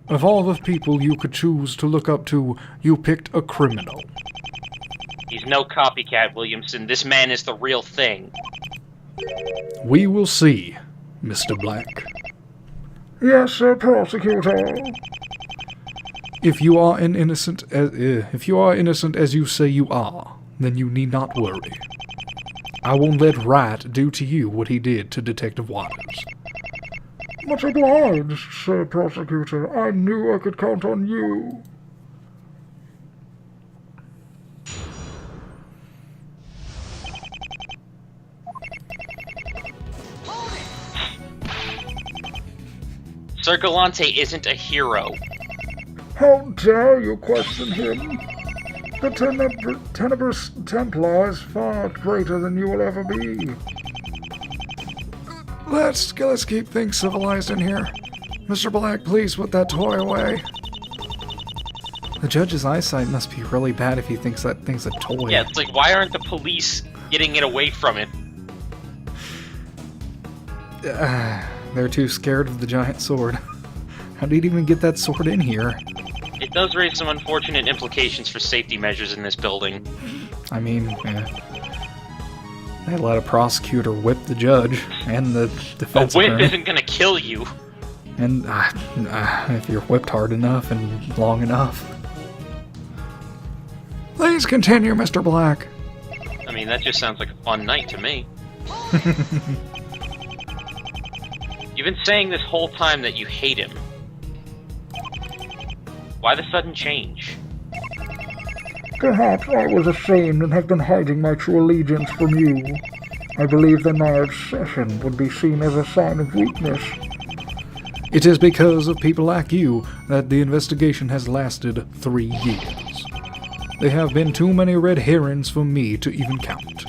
Of all the people you could choose to look up to, you picked a criminal. He's no copycat, Williamson. This man is the real thing. We will see, Mr. Black. Yes, sir, prosecutor. If you are innocent as you say you are, then you need not worry. I won't let Wright do to you what he did to Detective Waters. Much obliged, sir prosecutor. I knew I could count on you. Sir Galante isn't a hero. How dare you question him? The Tenebrous Templar is far greater than you will ever be. Let's keep things civilized in here. Mr. Black, please put that toy away. The judge's eyesight must be really bad if he thinks that thing's a toy. Yeah, it's like, why aren't the police getting it away from him? They're too scared of the giant sword. How did he even get that sword in here? It does raise some unfortunate implications for safety measures in this building. I mean, they let a prosecutor whip the judge and the defense A whip attorney. isn't gonna kill you. And if you're whipped hard enough and long enough. Please continue, Mr. Black. I mean, that just sounds like a fun night to me. You've been saying this whole time that you hate him. Why the sudden change? Perhaps I was ashamed and have been hiding my true allegiance from you. I believe that my obsession would be seen as a sign of weakness. It is because of people like you that the investigation has lasted 3 years. There have been too many red herrings for me to even count.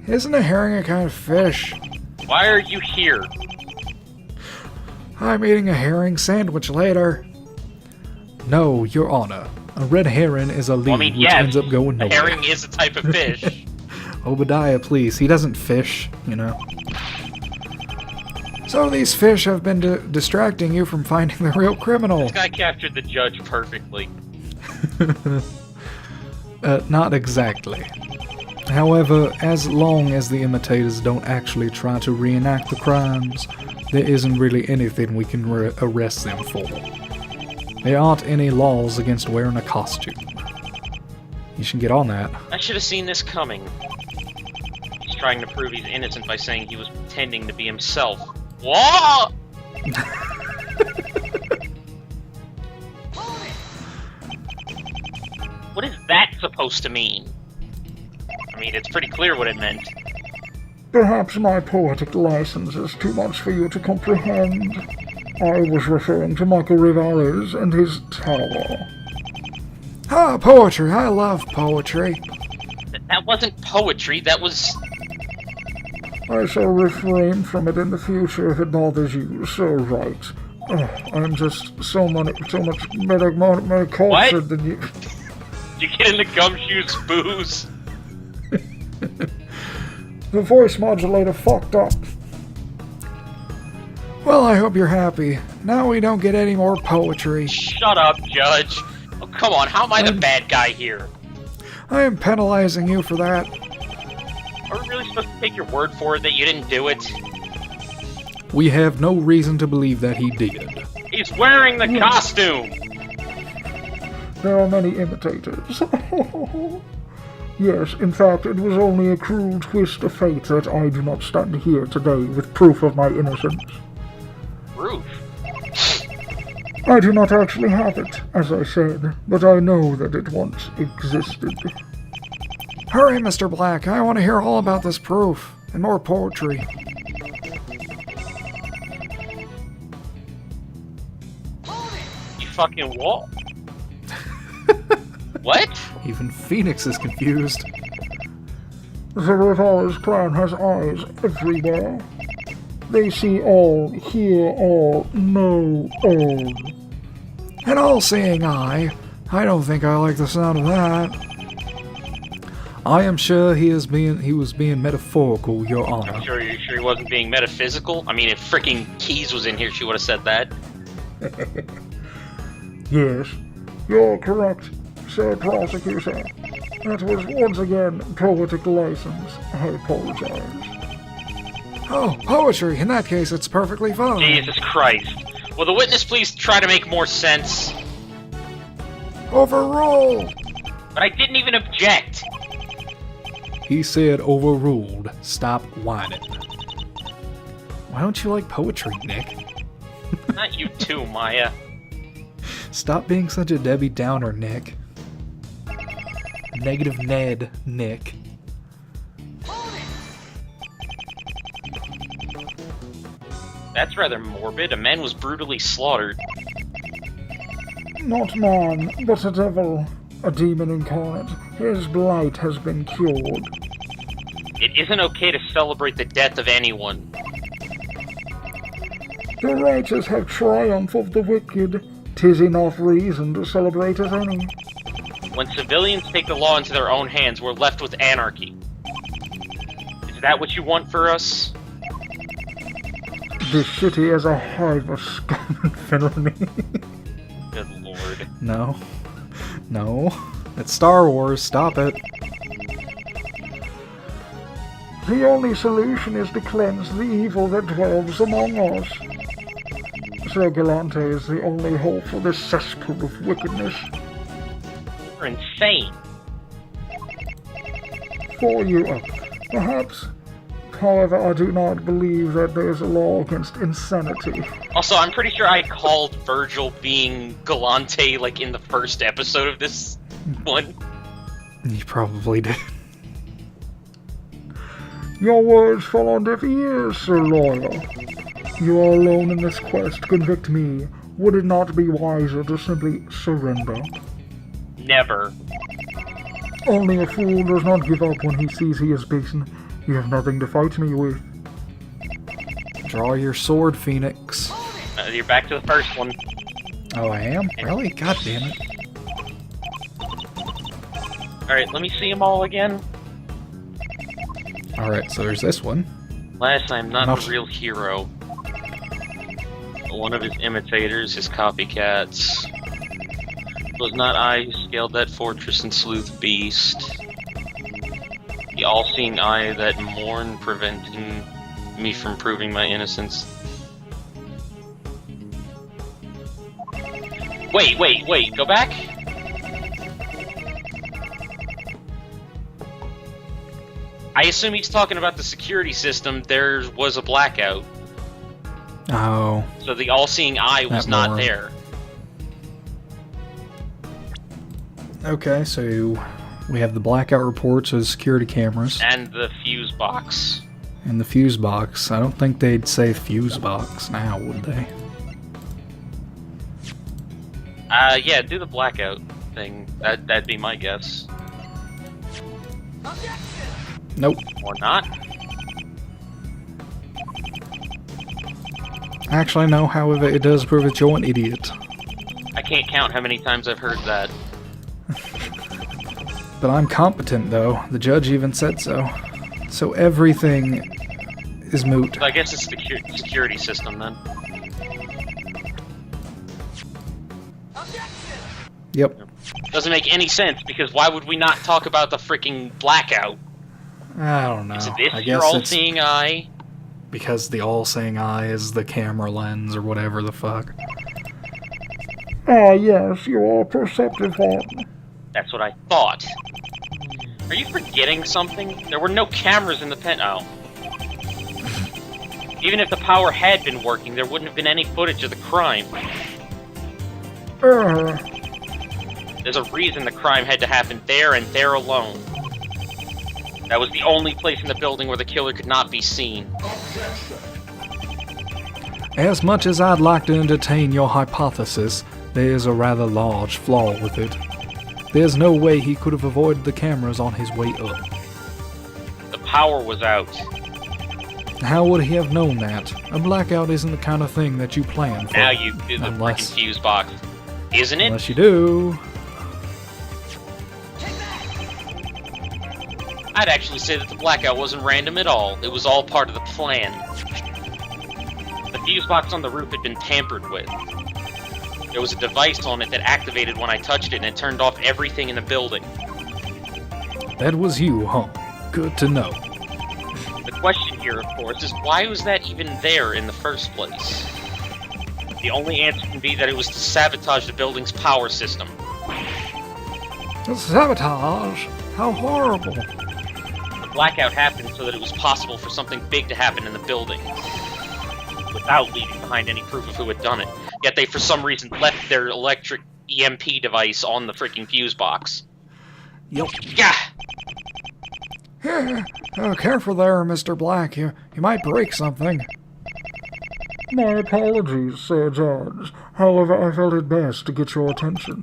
Isn't a herring a kind of fish? Why are you here? I'm eating a herring sandwich later. No, Your Honor. A red herring is a lead Well, I mean, which yeah, ends up going a nowhere. herring is a type of fish. Obadiah, please. He doesn't fish, you know. So these fish have been distracting you from finding the real criminal. This guy captured the judge perfectly. Not exactly. However, as long as the imitators don't actually try to reenact the crimes, there isn't really anything we can arrest them for. There aren't any laws against wearing a costume. You should get on that. I should have seen this coming. He's trying to prove he's innocent by saying he was pretending to be himself. Whoa! What is that supposed to mean? I mean, it's pretty clear what it meant. Perhaps my poetic license is too much for you to comprehend. I was referring to Michael Rivalis and his tower. Ah, poetry. I love poetry. That wasn't poetry, that was... I shall refrain from it in the future if it bothers you. So right. I'm just so much more cultured than you. Did you get into Gumshoe's booze? The voice modulator fucked up. Well, I hope you're happy. Now we don't get any more poetry. Shut up, Judge. Oh, come on, how am I the bad guy here? I am penalizing you for that. Are we really supposed to take your word for it that you didn't do it? We have no reason to believe that he did. He's wearing the costume! There are many imitators. Yes, in fact, it was only a cruel twist of fate that I do not stand here today with proof of my innocence. Proof? I do not actually have it, as I said, but I know that it once existed. Hurry, Mr. Black. I want to hear all about this proof and more poetry. You fucking what? What? Even Phoenix is confused. The Rivalis clan has eyes everywhere. They see all, hear all, know all. An all-seeing eye? I don't think I like the sound of that. I am sure he was being metaphorical, Your Honor. I'm sure you're sure he wasn't being metaphysical? I mean, if freaking Keys was in here, she would have said that. Yes, you're correct, Sir Prosecutor. That was once again poetic license. I apologize. Oh, poetry. In that case, it's perfectly fine. Jesus Christ. Will the witness please try to make more sense? Overruled! But I didn't even object. He said overruled. Stop whining. Why don't you like poetry, Nick? Not you too, Maya. Stop being such a Debbie Downer, Nick. Negative Ned, Nick. That's rather morbid. A man was brutally slaughtered. Not man, but a devil. A demon incarnate. His blight has been cured. It isn't okay to celebrate the death of anyone. The righteous have triumphed of the wicked. 'Tis enough reason to celebrate as any. When civilians take the law into their own hands, we're left with anarchy. Is that what you want for us? This city is a hive of scum and villainy. Good lord. No. No. It's Star Wars. Stop it. The only solution is to cleanse the evil that dwells among us. Sir Galante is the only hope for this cesspool of wickedness. You're insane. For you, perhaps. However, I do not believe that there is a law against insanity. Also, I'm pretty sure I called Virgil being Galante, like, in the first episode of this one. You probably did. Your words fall on deaf ears, Sir Lawyer. You are alone in this quest to convict me. Would it not be wiser to simply surrender? Never. Only a fool does not give up when he sees he is beaten. You have nothing to fight me with. Draw your sword, Phoenix. You're back to the first one. Oh, I am? Really? God damn it. Alright, let me see them all again. Alright, so there's this one. Last time, not a real hero. One of his imitators, his copycats. It was not I who scaled that fortress and slew the beast. The all-seeing eye that mourned, preventing me from proving my innocence. Wait, go back? I assume he's talking about the security system. There was a blackout. Oh. So the all-seeing eye was not there. Okay, so we have the blackout reports of security cameras. And the fuse box. And the fuse box. I don't think they'd say fuse box now, would they? Yeah, do the blackout thing. That'd be my guess. Nope. Or not. Actually, no, however, it does prove that you're an idiot. I can't count how many times I've heard that. But I'm competent, though. The judge even said so. So everything is moot. So I guess it's the security system, then. Yep. Doesn't make any sense, because why would we not talk about the freaking blackout? I don't know. Is this I your guess all-seeing eye? because the all-seeing eye is the camera lens or whatever the fuck. Ah, yes, you are a perceptive one. That's what I thought. Are you forgetting something? There were no cameras in the pen. Oh. Even if the power had been working, there wouldn't have been any footage of the crime. There's a reason the crime had to happen there and there alone. That was the only place in the building where the killer could not be seen. As much as I'd like to entertain your hypothesis, there is a rather large flaw with it. There's no way he could have avoided the cameras on his way up. The power was out. How would he have known that? A blackout isn't the kind of thing that you plan for. Now you do the freaking fuse box. Isn't it? Unless you do. I'd actually say that the blackout wasn't random at all. It was all part of the plan. The fuse box on the roof had been tampered with. There was a device on it that activated when I touched it, and it turned off everything in the building. That was you, huh? Good to know. The question here, of course, is why was that even there in the first place? The only answer can be that it was to sabotage the building's power system. Sabotage? How horrible. The blackout happened so that it was possible for something big to happen in the building, without leaving behind any proof of who had done it. Yet they, for some reason, left their electric EMP device on the freaking fuse box. Yep. Yeah! Careful there, Mr. Black. You might break something. My apologies, Sir George. However, I felt it best to get your attention.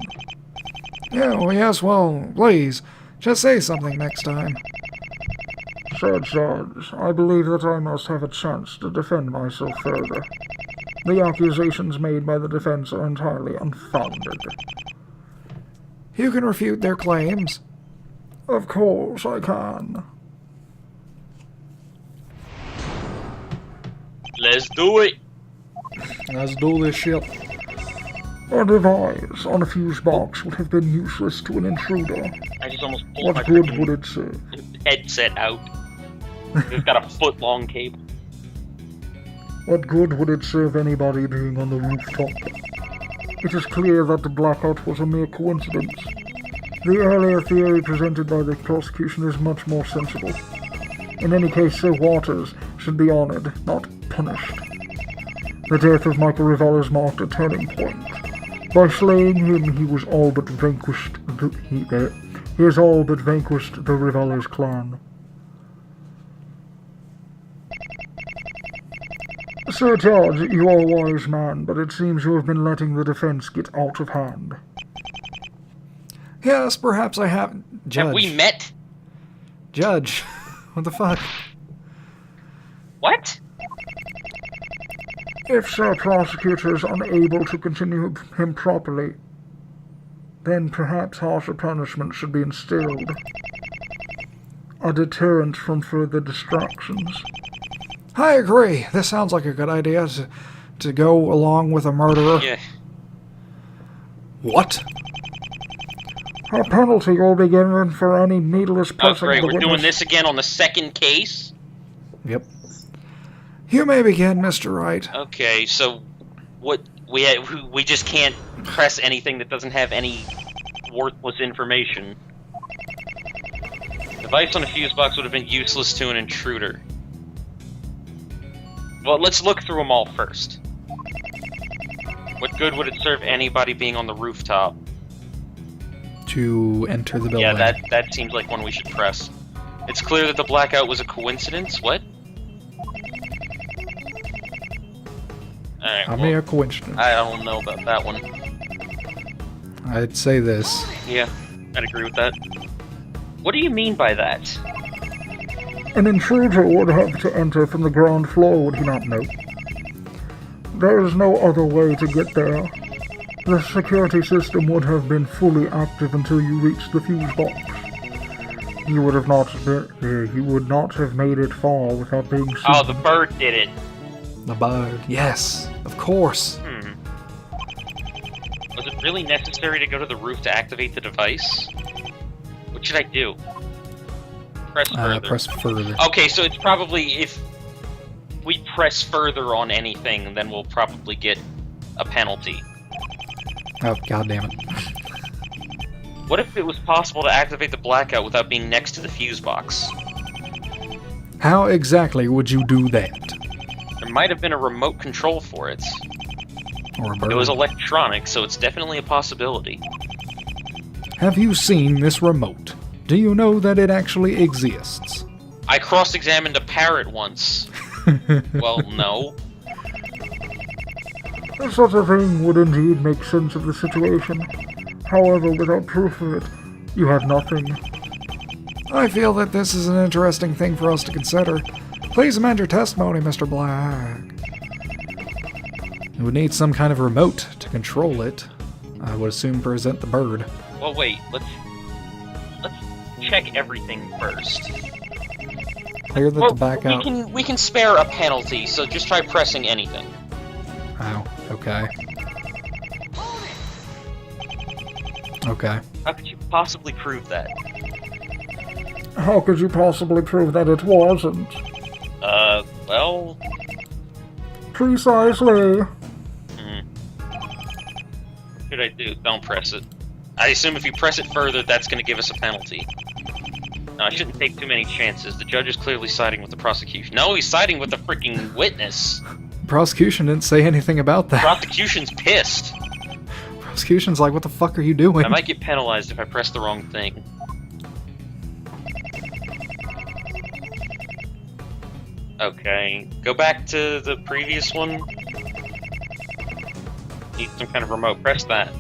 Yeah, well, yes, well, please. Just say something next time. Sir George, I believe that I must have a chance to defend myself further. The accusations made by the defense are entirely unfounded. You can refute their claims. Of course I can. Let's do it! Let's do this shit. A device on a fuse box would have been useless to an intruder. I just almost pulled my What good freaking would it serve? headset out. It's got a foot-long cable. What good would it serve anybody being on the rooftop? It is clear that the blackout was a mere coincidence. The earlier theory presented by the prosecution is much more sensible. In any case, Sir Waters should be honored, not punished. The death of Michael Revelers marked a turning point. By slaying him, he has all but vanquished the Revelers clan. Sir George, you are a wise man, but it seems you have been letting the defense get out of hand. Yes, perhaps I have. Judge. Have we met? Judge. What the fuck? What? If Sir Prosecutor is unable to continue him properly, then perhaps harsher punishment should be instilled. A deterrent from further distractions. I agree. This sounds like a good idea to go along with a murderer. Yeah. What? A penalty will be given for any needless Oh, pressing great. of the We're witness. doing this again on the second case? Yep. You may begin, Mr. Wright. Okay, so what we just can't press anything that doesn't have any worthless information. Device on a fuse box would have been useless to an intruder. Well, let's look through them all first. What good would it serve anybody being on the rooftop? To enter the building. Yeah, that seems like one we should press. It's clear that the blackout was a coincidence? What? Alright, A mere coincidence. I don't know about that one. I'd say this. Yeah, I'd agree with that. What do you mean by that? An intruder would have to enter from the ground floor, would he not know? There is no other way to get there. The security system would have been fully active until you reached the fuse box. You would not have made it far without being seen. Oh, the bird did it. The bird. Yes, of course. Was it really necessary to go to the roof to activate the device? What should I do? Press further. Press further. Okay, so it's probably if we press further on anything, then we'll probably get a penalty. Oh, god damn it. What if it was possible to activate the blackout without being next to the fuse box? How exactly would you do that? There might have been a remote control for it. Or a bird? It was electronic, so it's definitely a possibility. Have you seen this remote? Do you know that it actually exists? I cross-examined a parrot once. Well, no. Such a thing would indeed make sense of the situation. However, without proof of it, you have nothing. I feel that this is an interesting thing for us to consider. Please amend your testimony, Mr. Black. You would need some kind of remote to control it. I would assume present the bird. Well, wait. Let's check everything first. Clear the blackout. We can spare a penalty, so just try pressing anything. Oh, okay. Okay. How could you possibly prove that? How could you possibly prove that it wasn't? Well... Precisely. What should I do? Don't press it. I assume if you press it further, that's going to give us a penalty. No, I shouldn't take too many chances. The judge is clearly siding with the prosecution. No, he's siding with the freaking witness. Prosecution didn't say anything about that. Prosecution's pissed. Prosecution's like, what the fuck are you doing? I might get penalized if I press the wrong thing. Okay, go back to the previous one. Need some kind of remote. Press that.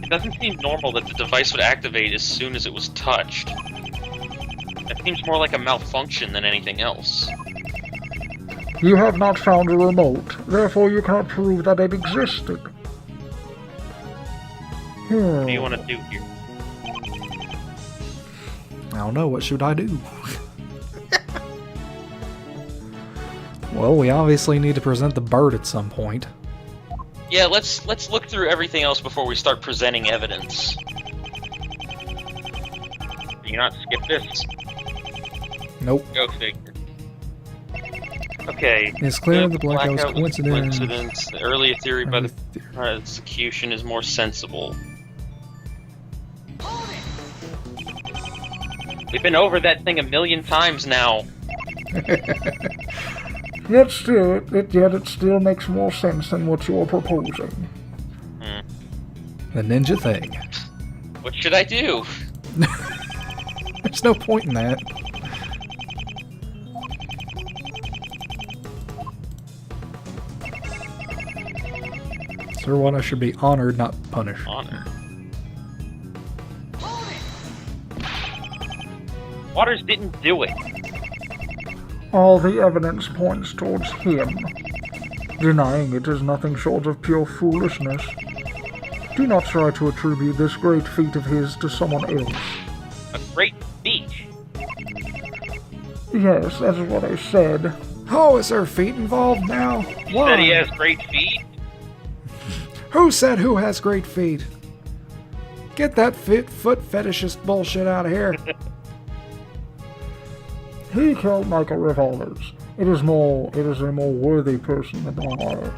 It doesn't seem normal that the device would activate as soon as it was touched. That seems more like a malfunction than anything else. You have not found a remote, therefore you cannot prove that it existed. What do you want to do here? I don't know, what should I do? Well, we obviously need to present the bird at some point. Yeah, let's look through everything else before we start presenting evidence. Can you not skip this? Nope. Go figure. Okay. It's clear the blackout's coincidence. The earlier theory by the prosecution is more sensible. We've been over that thing 1,000,000 times now. Yet it still makes more sense than what you are proposing. The ninja thing. What should I do? There's no point in that. Sir Wano should be honored, not punished. Honor. Waters didn't do it. All the evidence points towards him. Denying it is nothing short of pure foolishness. Do not try to attribute this great feat of his to someone else. A great feat. Yes, that is what I said. Oh, is there feet involved now? You Why? said he has great feet? Who said who has great feet? Get that foot fetishist bullshit out of here. He killed Michael Revolvers. It is a more worthy person than I.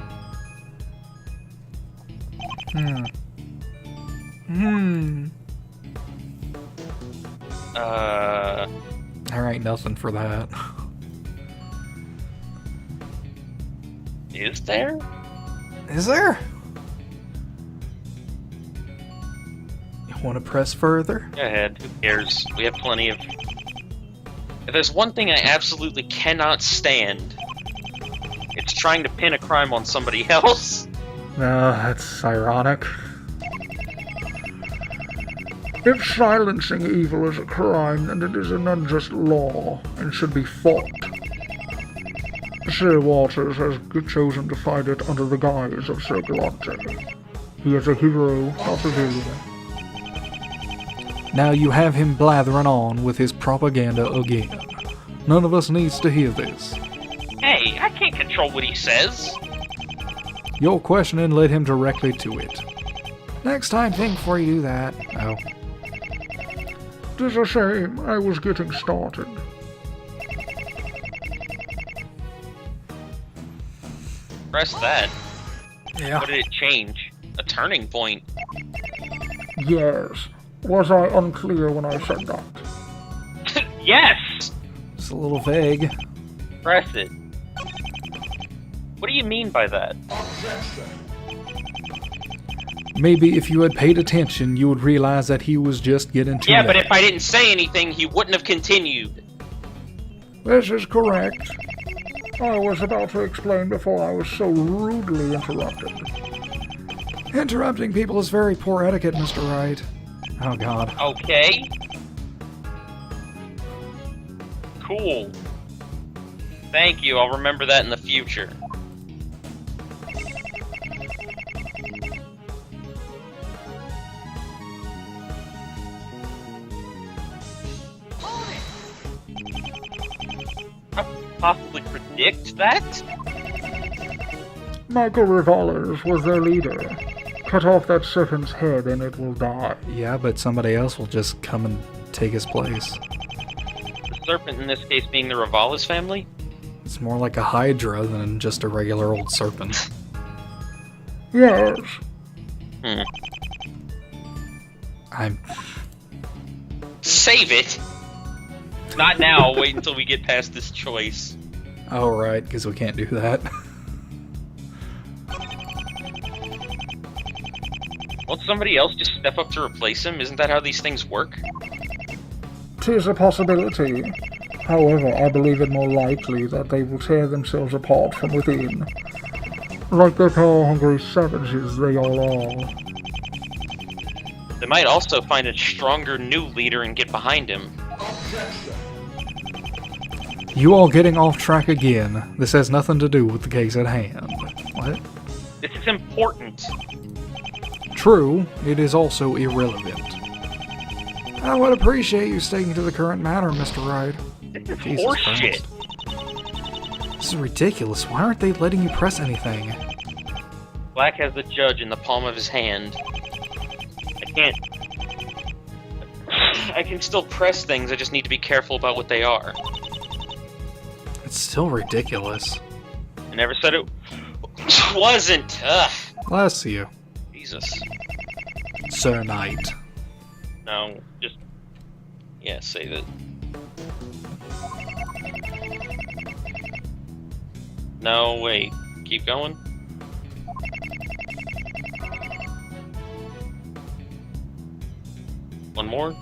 There ain't nothing for that. Is there? Is there? You want to press further? Go ahead, who cares? We have plenty of... If there's one thing I absolutely cannot stand, it's trying to pin a crime on somebody else. That's ironic. If silencing evil is a crime, then it is an unjust law and should be fought. Sir Waters has chosen to fight it under the guise of Sir Galante. He is a hero, not a villain. Now you have him blathering on with his propaganda again. None of us needs to hear this. Hey, I can't control what he says. Your questioning led him directly to it. Next time, think before you do that. Oh. Tis a shame I was getting started. Press that. Yeah. What did it change? A turning point. Yes. Was I unclear when I said that? Yes! It's a little vague. Press it. What do you mean by that? Maybe if you had paid attention, you would realize that he was just getting to Yeah, but if I didn't say anything, he wouldn't have continued. This is correct. I was about to explain before I was so rudely interrupted. Interrupting people is very poor etiquette, Mr. Wright. Oh, God. Okay. Cool. Thank you, I'll remember that in the future. How could you possibly predict that? Michael Revolvers was their leader. cut off that serpent's head and it will die. Yeah, but somebody else will just come and take his place. The serpent in this case being the Ravalis family? It's more like a hydra than just a regular old serpent. Yes. I'm... Save it! Not now, wait until we get past this choice. Oh, right, because we can't do that. Won't somebody else just step up to replace him? Isn't that how these things work? 'Tis a possibility. However, I believe it more likely that they will tear themselves apart from within. Like the power-hungry savages they all are. They might also find a stronger new leader and get behind him. You all getting off track again. This has nothing to do with the case at hand. What? This is important. True, it is also irrelevant. I would appreciate you sticking to the current matter, Mr. Wright. This is Jesus horseshit. Christ. This is ridiculous. Why aren't they letting you press anything? Black has the judge in the palm of his hand. I can still press things, I just need to be careful about what they are. It's still ridiculous. I never said it wasn't. Ugh. Bless you, Jesus. Sir Knight. No, just... Yeah, save it. No, wait. Keep going? One more?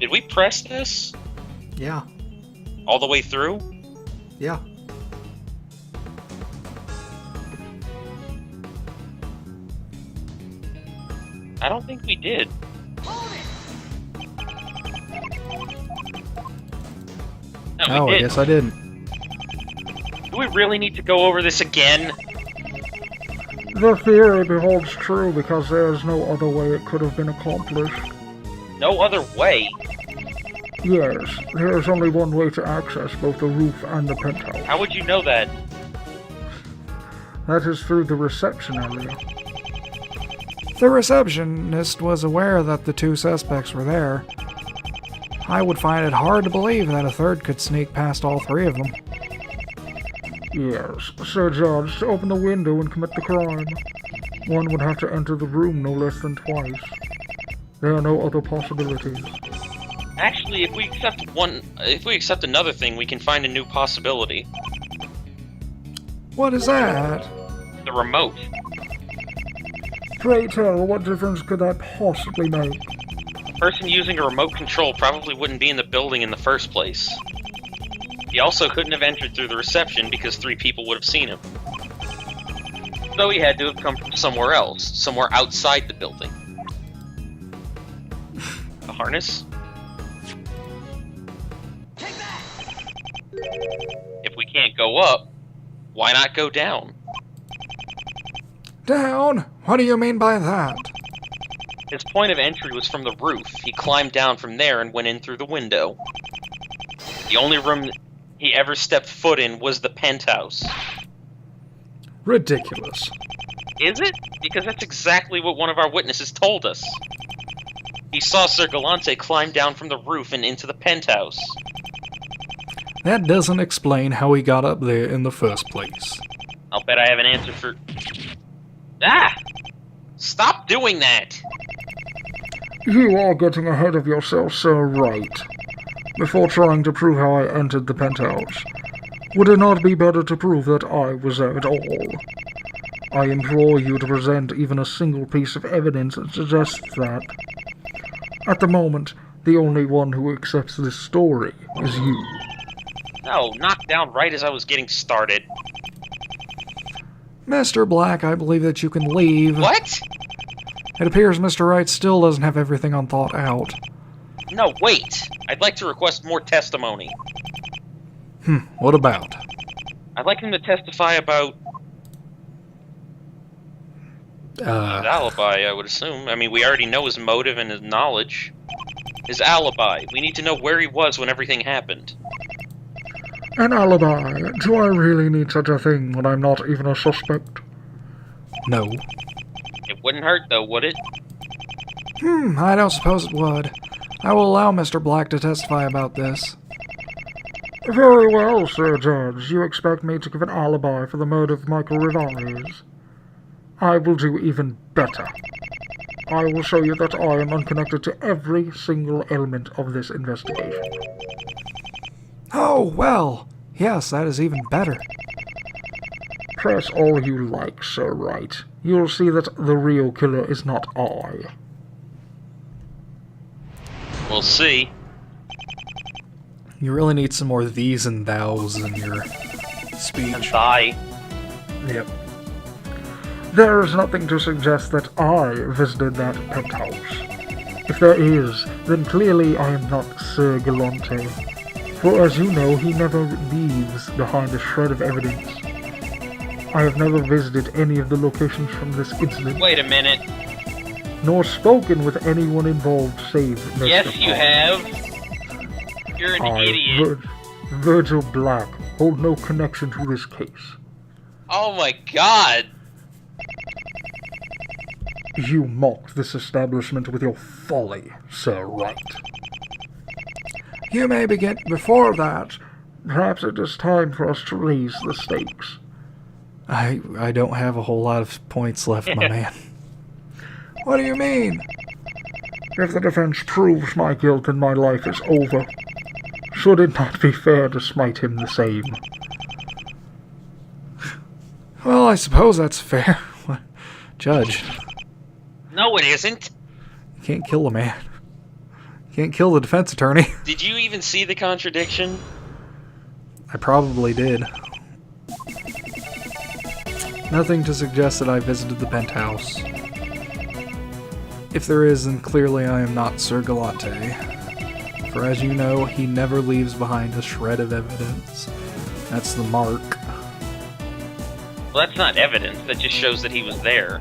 Did we press this? Yeah. All the way through? Yeah. I don't think we did. No, Oh, we I did. guess I didn't. Do we really need to go over this again? The theory beholds true because there is no other way it could have been accomplished. No other way? Yes, there is only one way to access both the roof and the penthouse. How would you know that? That is through the reception area. The receptionist was aware that the two suspects were there. I would find it hard to believe that a third could sneak past all three of them. Yes, Sir Judge, to open the window and commit the crime, one would have to enter the room no less than twice. There are no other possibilities. Actually, if we accept another thing, we can find a new possibility. What is that? The remote. Pray tell, what difference could that possibly make? The person using a remote control probably wouldn't be in the building in the first place. He also couldn't have entered through the reception because 3 people would have seen him. So he had to have come from somewhere else, somewhere outside the building. The harness? If we can't go up, why not go down? Down? What do you mean by that? His point of entry was from the roof. He climbed down from there and went in through the window. The only room he ever stepped foot in was the penthouse. Ridiculous. Is it? Because that's exactly what one of our witnesses told us. He saw Sir Galante climb down from the roof and into the penthouse. That doesn't explain how he got up there in the first place. I'll bet I have an answer for... Ah! Stop doing that! You are getting ahead of yourself, Sir Wright. Before trying to prove how I entered the penthouse, would it not be better to prove that I was there at all? I implore you to present even a single piece of evidence that suggests that. At the moment, the only one who accepts this story is you. No, knocked down right as I was getting started. Mr. Black, I believe that you can leave. What? It appears Mr. Wright still doesn't have everything on thought out. No, wait! I'd like to request more testimony. What about? I'd like him to testify about... his alibi, I would assume. I mean, we already know his motive and his knowledge. His alibi. We need to know where he was when everything happened. An alibi? Do I really need such a thing when I'm not even a suspect? No. It wouldn't hurt, though, would it? I don't suppose it would. I will allow Mr. Black to testify about this. Very well, Sir Judge. You expect me to give an alibi for the murder of Michael Rivalis? I will do even better. I will show you that I am unconnected to every single element of this investigation. Oh, well, yes, that is even better. Press all you like, Sir Wright. You'll see that the real killer is not I. We'll see. You really need some more these and thous in your speech. Bye. Yep. There is nothing to suggest that I visited that penthouse. If there is, then clearly I am not Sir Galante. For as you know, he never leaves behind a shred of evidence. I have never visited any of the locations from this incident. Wait a minute. Nor spoken with anyone involved save Mr. Yes, you Black. have. You're an idiot. Virgil Black, hold no connection to this case. Oh my god. You mocked this establishment with your folly, Sir Wright. You may begin before that. Perhaps it is time for us to raise the stakes. I don't have a whole lot of points left, my man. What do you mean? If the defense proves my guilt, then my life is over. Should it not be fair to smite him the same? Well, I suppose that's fair. Judge, No, it isn't. you can't kill a man. You can't kill the defense attorney. Did you even see the contradiction? I probably did. Nothing to suggest that I visited the penthouse. If there is, then clearly I am not Sir Galante. For as you know, he never leaves behind a shred of evidence. That's the mark. Well, that's not evidence. That just shows that he was there.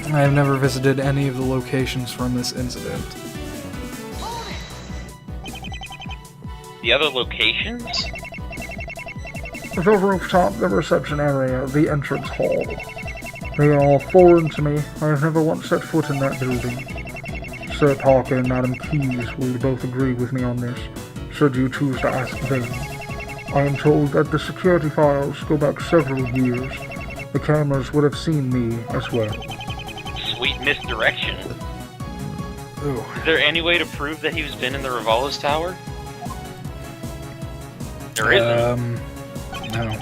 I have never visited any of the locations from this incident. The other locations? The rooftop, the reception area, the entrance hall. They are all foreign to me. I have never once set foot in that building. Sir Parker and Madam Keyes will both agree with me on this, should you choose to ask them. I am told that the security files go back several years. The cameras would have seen me as well. Sweet misdirection. Ooh. Is there any way to prove that he's been in the Rivalis Tower? There isn't. No.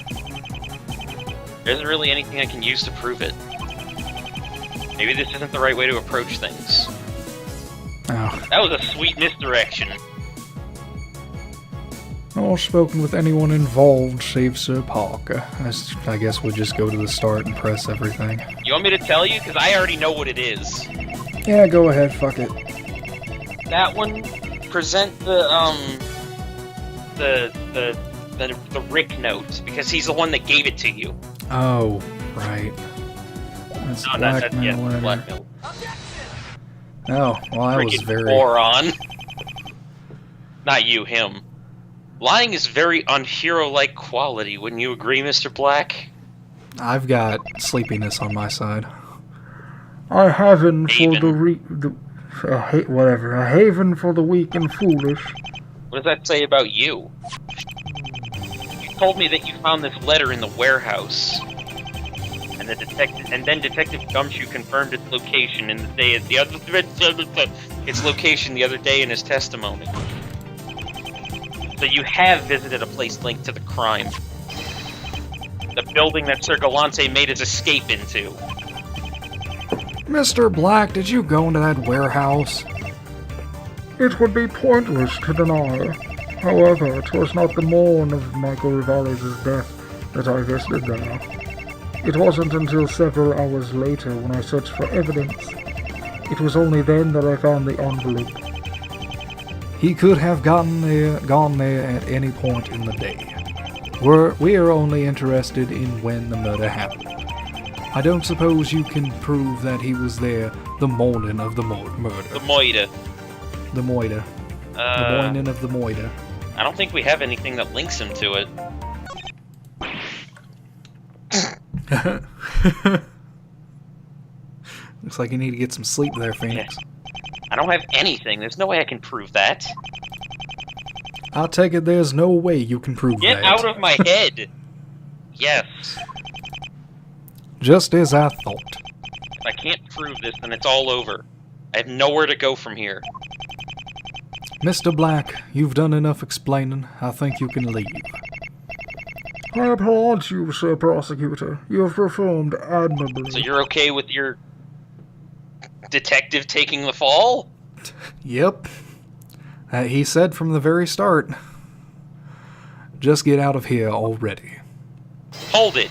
There isn't really anything I can use to prove it. Maybe this isn't the right way to approach things. Oh. That was a sweet misdirection. Not spoken with anyone involved save Sir Parker. I guess we'll just go to the start and press everything. You want me to tell you? Because I already know what it is. Yeah, go ahead, fuck it. That one, present the Rick note, because he's the one that gave it to you. Oh, right. That's No, blackmail. blackmail. Oh, well, that was Freaking very... moron. Not you, him. Lying is very unhero-like quality, wouldn't you agree, Mr. Black? I've got sleepiness on my side. A haven for Haven. a haven for the weak and foolish. What does that say about you? You told me that you found this letter in the warehouse, and then Detective Gumshoe confirmed its location in its location the other day in his testimony. So you have visited a place linked to the crime. The building that Sir Galante made his escape into. Mr. Black, did you go into that warehouse? It would be pointless to deny. However, 'twas not the morn of Michael Rivalis' death that I visited there. It wasn't until several hours later when I searched for evidence. It was only then that I found the envelope. He could have gone there at any point in the day. We are only interested in when the murder happened. I don't suppose you can prove that he was there the morning of the murder. The Moida. The Moida. The morning of the moida. I don't think we have anything that links him to it. Looks like you need to get some sleep there, Phoenix. I don't have anything. There's no way I can prove that. I'll take it there's no way you can prove Get that. out of my head! Yes. Just as I thought. If I can't prove this, then it's all over. I have nowhere to go from here. Mr. Black, you've done enough explaining. I think you can leave. I applaud you, Sir Prosecutor. You have performed admirably. So you're okay with your detective taking the fall? Yep. He said from the very start. Just get out of here already. Hold it.